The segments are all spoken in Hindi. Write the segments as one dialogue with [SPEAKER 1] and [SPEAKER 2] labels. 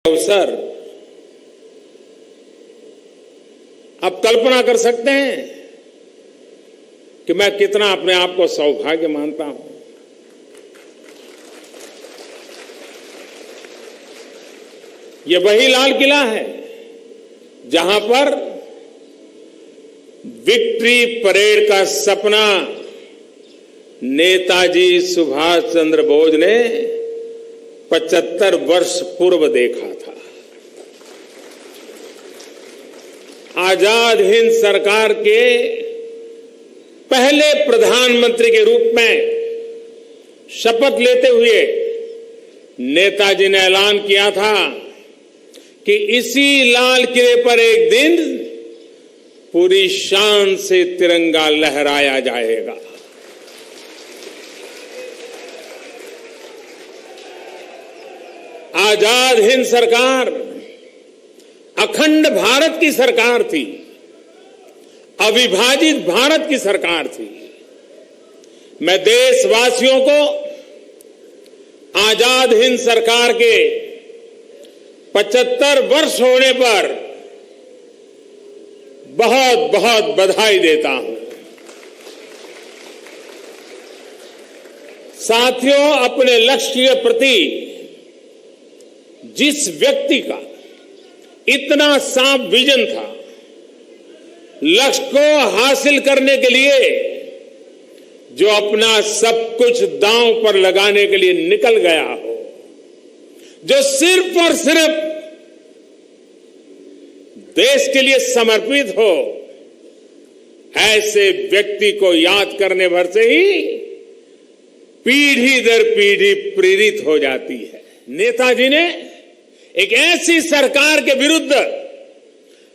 [SPEAKER 1] अवसर आप कल्पना कर सकते हैं कि मैं कितना अपने आप को सौभाग्य मानता हूं। ये वही लाल किला है जहां पर विक्ट्री परेड का सपना नेताजी सुभाष चंद्र बोस ने 75 वर्ष पूर्व देखा था। आजाद हिंद सरकार के पहले प्रधानमंत्री के रूप में शपथ लेते हुए नेताजी ने ऐलान किया था कि इसी लाल किले पर एक दिन पूरी शान से तिरंगा लहराया जाएगा। आजाद हिंद सरकार अखंड भारत की सरकार थी, अविभाजित भारत की सरकार थी। मैं देशवासियों को आजाद हिंद सरकार के 75 वर्ष होने पर बहुत बहुत बधाई देता हूं। साथियों, अपने लक्ष्य के प्रति जिस व्यक्ति का इतना साफ विजन था, लक्ष्य को हासिल करने के लिए जो अपना सब कुछ दांव पर लगाने के लिए निकल गया हो, जो सिर्फ और सिर्फ देश के लिए समर्पित हो, ऐसे व्यक्ति को याद करने भर से ही पीढ़ी दर पीढ़ी प्रेरित हो जाती है। नेताजी ने एक ऐसी सरकार के विरुद्ध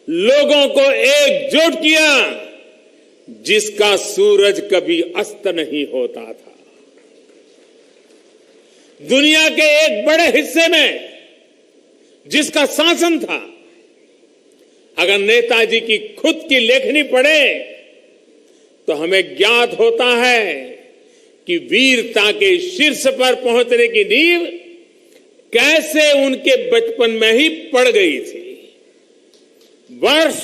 [SPEAKER 1] लोगों को एकजुट किया जिसका सूरज कभी अस्त नहीं होता था। दुनिया के एक बड़े हिस्से में जिसका शासन था, अगर नेताजी की खुद की लेखनी पढ़े तो हमें ज्ञात होता है कि वीरता के शीर्ष पर पहुंचने की नींव कैसे उनके बचपन में ही पड़ गई थी। वर्ष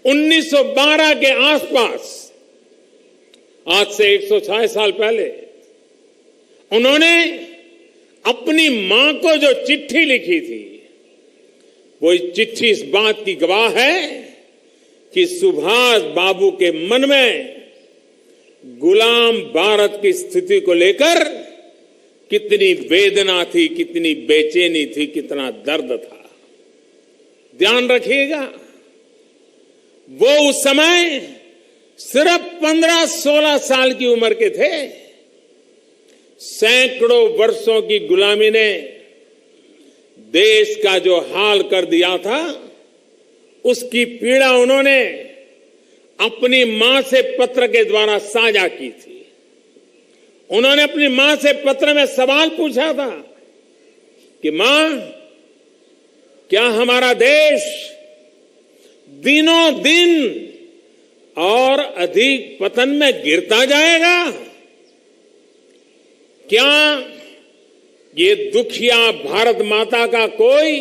[SPEAKER 1] 1912 के आसपास, आज से 106 साल पहले, उन्होंने अपनी मां को जो चिट्ठी लिखी थी, वो चिट्ठी इस बात की गवाह है कि सुभाष बाबू के मन में गुलाम भारत की स्थिति को लेकर कितनी वेदना थी, कितनी बेचैनी थी, कितना दर्द था। ध्यान रखिएगा, वो उस समय सिर्फ 15-16 साल की उम्र के थे। सैकड़ों वर्षों की गुलामी ने देश का जो हाल कर दिया था, उसकी पीड़ा उन्होंने अपनी मां से पत्र के द्वारा साझा की थी। उन्होंने अपनी मां से पत्र में सवाल पूछा था कि मां, क्या हमारा देश दिनों दिन और अधिक पतन में गिरता जाएगा? क्या ये दुखिया भारत माता का कोई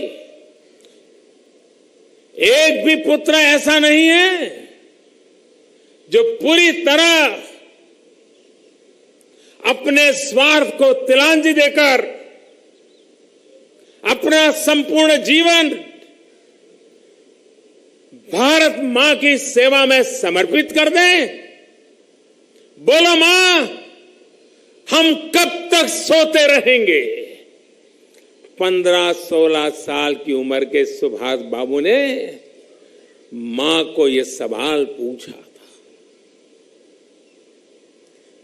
[SPEAKER 1] एक भी पुत्र ऐसा नहीं है जो पूरी तरह अपने स्वार्थ को तिलांजलि देकर अपना संपूर्ण जीवन भारत मां की सेवा में समर्पित कर दें? बोलो मां, हम कब तक सोते रहेंगे? 15-16 साल की उम्र के सुभाष बाबू ने मां को यह सवाल पूछा था।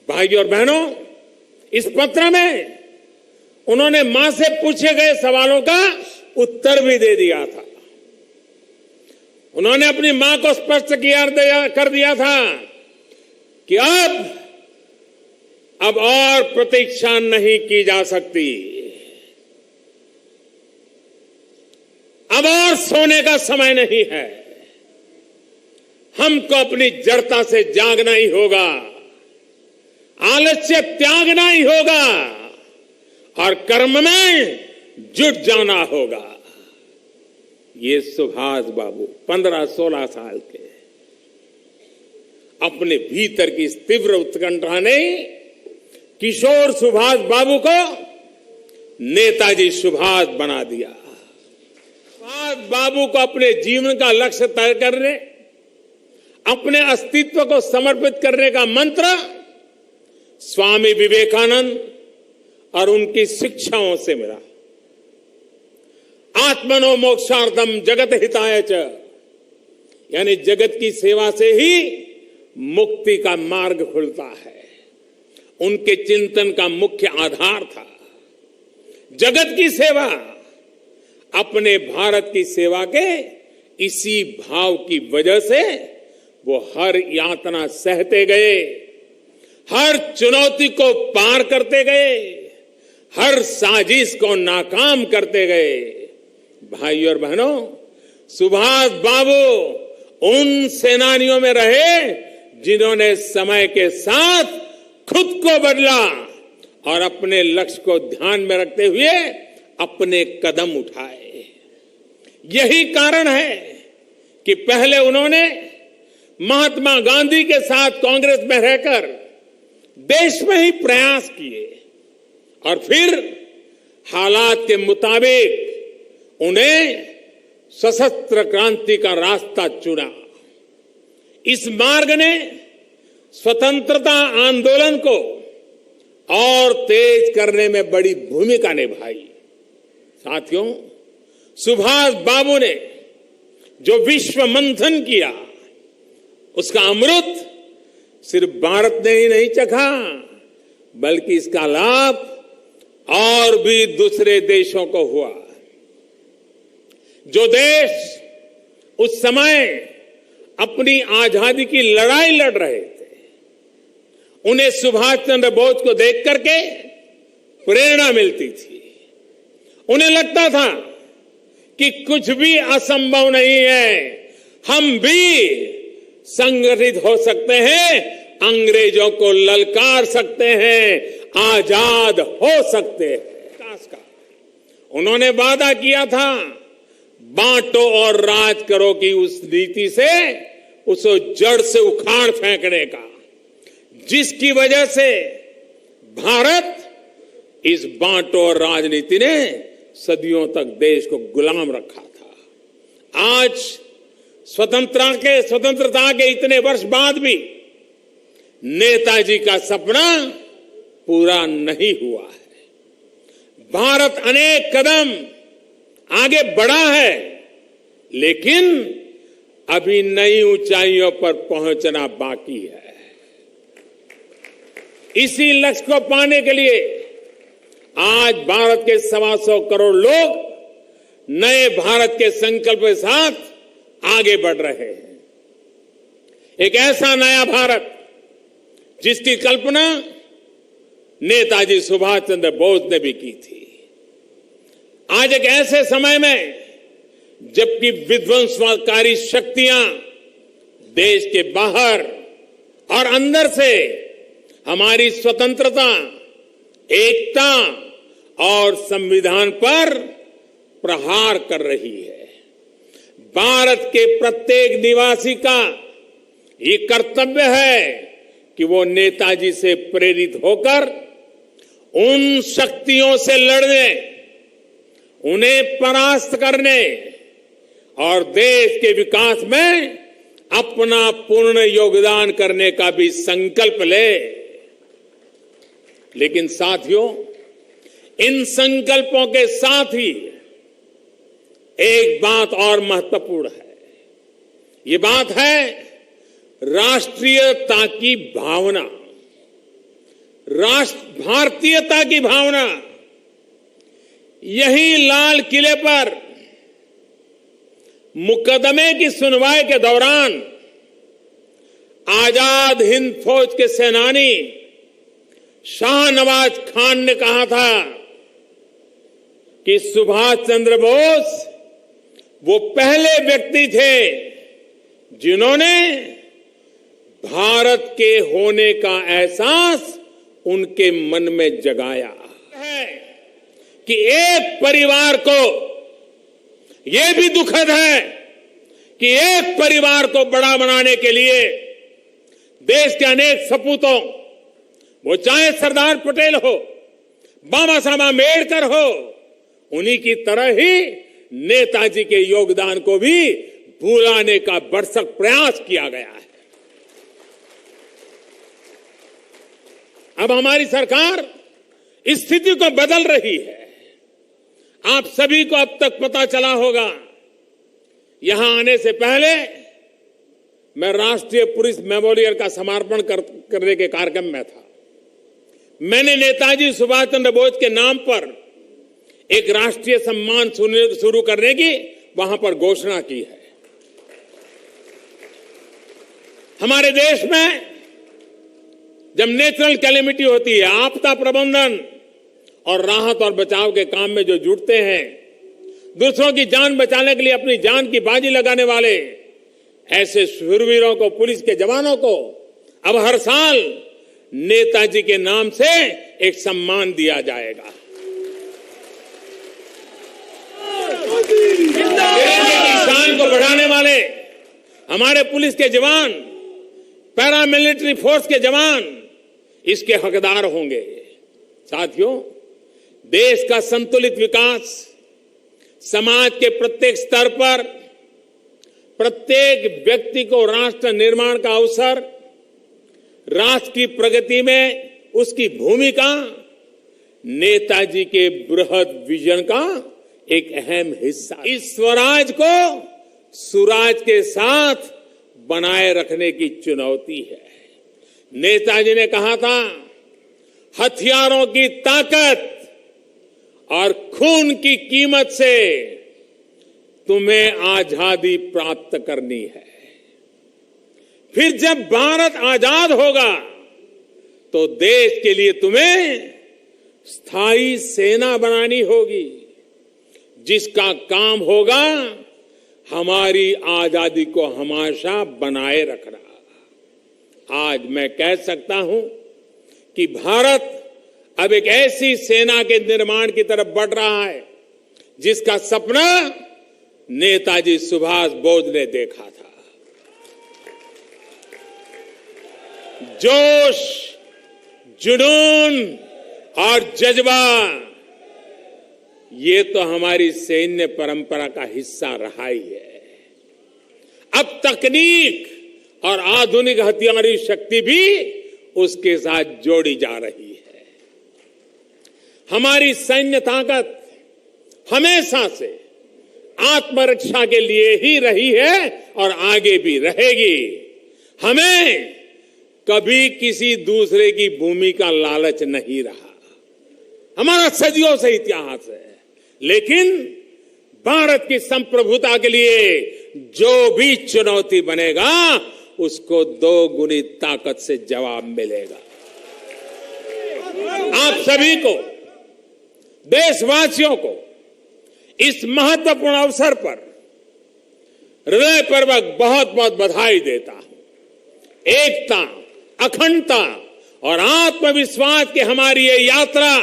[SPEAKER 1] भाइयों और बहनों, इस पत्र में उन्होंने मां से पूछे गए सवालों का उत्तर भी दे दिया था। उन्होंने अपनी मां को स्पष्ट कर दिया था कि अब और प्रतीक्षा नहीं की जा सकती, अब और सोने का समय नहीं है, हमको अपनी जड़ता से जागना ही होगा, आलस्य त्यागना ही होगा और कर्म में जुट जाना होगा। ये सुभाष बाबू 15-16 साल के, अपने भीतर की इस तीव्र उत्कंठा ने किशोर सुभाष बाबू को नेताजी सुभाष बना दिया। सुभाष बाबू को अपने जीवन का लक्ष्य तय करने, अपने अस्तित्व को समर्पित करने का मंत्र स्वामी विवेकानंद और उनकी शिक्षाओं से मिला। आत्मनो मोक्षार्थम जगत हिताय च, यानी जगत की सेवा से ही मुक्ति का मार्ग खुलता है, उनके चिंतन का मुख्य आधार था जगत की सेवा। अपने भारत की सेवा के इसी भाव की वजह से वो हर यातना सहते गए, हर चुनौती को पार करते गए, हर साजिश को नाकाम करते गए। भाई और बहनों, सुभाष बाबू उन सेनानियों में रहे जिन्होंने समय के साथ खुद को बदला और अपने लक्ष्य को ध्यान में रखते हुए अपने कदम उठाए। यही कारण है कि पहले उन्होंने महात्मा गांधी के साथ कांग्रेस में रहकर देश में ही प्रयास किए और फिर हालात के मुताबिक उन्हें सशस्त्र क्रांति का रास्ता चुना। इस मार्ग ने स्वतंत्रता आंदोलन को और तेज करने में बड़ी भूमिका निभाई। साथियों, सुभाष बाबू ने जो विश्व मंथन किया, उसका अमृत सिर्फ भारत ने ही नहीं चखा, बल्कि इसका लाभ और भी दूसरे देशों को हुआ। जो देश उस समय अपनी आजादी की लड़ाई लड़ रहे थे, उन्हें सुभाष चंद्र बोस को देख करके प्रेरणा मिलती थी। उन्हें लगता था कि कुछ भी असंभव नहीं है, हम भी संगठित हो सकते हैं, अंग्रेजों को ललकार सकते हैं, आजाद हो सकते हैं। विकास का उन्होंने वादा किया था, बांटो और राज करो की उस नीति से उसे जड़ से उखाड़ फेंकने का, जिसकी वजह से भारत इस बांटो और राजनीति ने सदियों तक देश को गुलाम रखा था। आज स्वतंत्रता के इतने वर्ष बाद भी नेताजी का सपना पूरा नहीं हुआ है। भारत अनेक कदम आगे बढ़ा है, लेकिन अभी नई ऊंचाइयों पर पहुंचना बाकी है। इसी लक्ष्य को पाने के लिए आज भारत के 125 करोड़ लोग नए भारत के संकल्प के साथ आगे बढ़ रहे हैं। एक ऐसा नया भारत जिसकी कल्पना नेताजी सुभाष चंद्र बोस ने भी की थी। आज एक ऐसे समय में जबकि विध्वंसकारी शक्तियां देश के बाहर और अंदर से हमारी स्वतंत्रता, एकता और संविधान पर प्रहार कर रही है, भारत के प्रत्येक निवासी का ये कर्तव्य है कि वो नेताजी से प्रेरित होकर उन शक्तियों से लड़ने, उन्हें परास्त करने और देश के विकास में अपना पूर्ण योगदान करने का भी संकल्प ले। लेकिन साथियों, इन संकल्पों के साथ ही एक बात और महत्वपूर्ण है। ये बात है राष्ट्रीयता की भावना, भारतीयता की भावना। यही लाल किले पर मुकदमे की सुनवाई के दौरान आजाद हिंद फौज के सेनानी शाहनवाज खान ने कहा था कि सुभाष चंद्र बोस वो पहले व्यक्ति थे जिन्होंने भारत के होने का एहसास उनके मन में जगाया है कि एक परिवार को ये भी दुखद है कि एक परिवार को बड़ा बनाने के लिए देश के अनेक सपूतों, वो चाहे सरदार पटेल हो, बाबा साहब आंबेडकर हो, उन्हीं की तरह ही नेताजी के योगदान को भी भुलाने का भरसक प्रयास किया गया है। अब हमारी सरकार इस स्थिति को बदल रही है। आप सभी को अब तक पता चला होगा, यहां आने से पहले मैं राष्ट्रीय पुलिस मेमोरियल का समर्पण करने के कार्यक्रम में था। मैंने नेताजी सुभाष चंद्र बोस के नाम पर एक राष्ट्रीय सम्मान शुरू करने की वहां पर घोषणा की है। हमारे देश में जब नेचुरल कैलेमिटी होती है, आपदा प्रबंधन और राहत और बचाव के काम में जो जुटते हैं, दूसरों की जान बचाने के लिए अपनी जान की बाजी लगाने वाले ऐसे शूरवीरों को, पुलिस के जवानों को अब हर साल नेताजी के नाम से एक सम्मान दिया जाएगा। देश की शान को बढ़ाने वाले हमारे पुलिस के जवान, पैरामिलिट्री फोर्स के जवान इसके हकदार होंगे। साथियों, देश का संतुलित विकास, समाज के प्रत्येक स्तर पर प्रत्येक व्यक्ति को राष्ट्र निर्माण का अवसर, राष्ट्र की प्रगति में उसकी भूमिका नेताजी के बृहद विजन का एक अहम हिस्सा। इस स्वराज को सुराज के साथ बनाए रखने की चुनौती है। नेताजी ने कहा था, हथियारों की ताकत और खून की कीमत से तुम्हें आजादी प्राप्त करनी है। फिर जब भारत आजाद होगा तो देश के लिए तुम्हें स्थायी सेना बनानी होगी, जिसका काम होगा हमारी आजादी को हमेशा बनाए रखना। आज मैं कह सकता हूं कि भारत अब एक ऐसी सेना के निर्माण की तरफ बढ़ रहा है जिसका सपना नेताजी सुभाष बोस ने देखा था। जोश, जुनून और जज्बा, ये तो हमारी सैन्य परंपरा का हिस्सा रहा ही है। अब तकनीक और आधुनिक हथियारी शक्ति भी उसके साथ जोड़ी जा रही है। हमारी सैन्य ताकत हमेशा से आत्मरक्षा के लिए ही रही है और आगे भी रहेगी। हमें कभी किसी दूसरे की भूमि का लालच नहीं रहा। हमारा सदियों से इतिहास है। लेकिन भारत की संप्रभुता के लिए जो भी चुनौती बनेगा, उसको दोगुनी ताकत से जवाब मिलेगा। आप सभी को, देशवासियों को इस महत्वपूर्ण अवसर पर हृदयपूर्वक बहुत बहुत बधाई देता हूं। एकता, अखंडता और आत्मविश्वास की हमारी ये यात्रा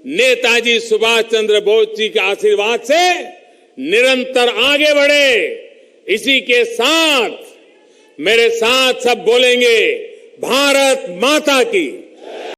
[SPEAKER 1] नेताजी सुभाष चंद्र बोस जी के आशीर्वाद से निरंतर आगे बढ़े। इसी के साथ मेरे साथ सब बोलेंगे, भारत माता की।